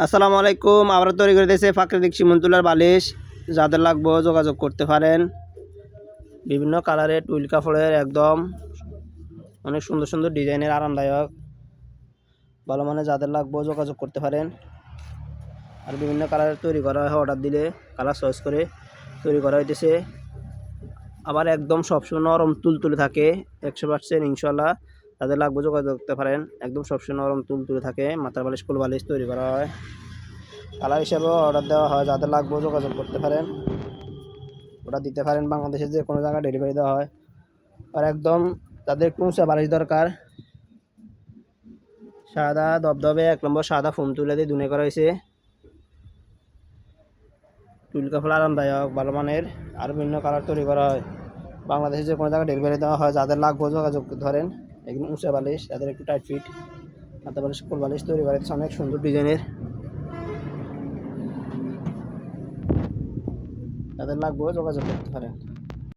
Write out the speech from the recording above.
আসসালামু আলাইকুম। আমরা তৈরি করে দিয়েছি প্রাকৃতিক সিমন্তুলার বালিশ। যাদের লাগবে যোগাযোগ করতে পারেন। বিভিন্ন কালারের টুইল কাপড়ের একদম অনেক সুন্দর সুন্দর ডিজাইনের আরামদায়ক ভালো মানে যাদের লাগবে যোগাযোগ করতে পারেন। আর বিভিন্ন কালারের তৈরি করা হয়, অর্ডার দিলে কালার চয়েস করে তৈরি করা হইতেছে। আবার একদম সবসময় নরম তুলতুলে থাকে 100% ইনশাল্লাহ। যাদের লাগবে যোগাযোগ করতে পারেন। একদম সবসময় নরম তুলতুলে থাকে। মাথার বালিশ কোল বালিশ তৈরি করা হয়, কালার হিসাবেও অর্ডার দেওয়া হয়। যাদের লাগবে যোগাযোগ করতে পারেন, ওটা দিতে পারেন। বাংলাদেশের যে কোনো জায়গায় ডেলিভারি দেওয়া হয়। আর একদম তাদের একটু উঁচা বালিশ দরকার, সাদা ধবধবে 1 নম্বর সাদা ফোম তুলে দিয়ে দুনে করা হয়েছে। টুইল কাপড় আরামদায়ক ভালো মানের আর বিভিন্ন কালার তৈরি করা হয়। বাংলাদেশের যে কোনো জায়গায় ডেলিভারি দেওয়া হয়। যাদের লাগবে যোগাযোগ ধরেন। একদম উঁচা বালিশ, যাদের একটু টাইট ফিট মাথা বালিশ কোল বালিশ তৈরি করা হয়েছে অনেক সুন্দর ডিজাইনের। যাদের লাগবে যোগাযোগ করতে পারেন।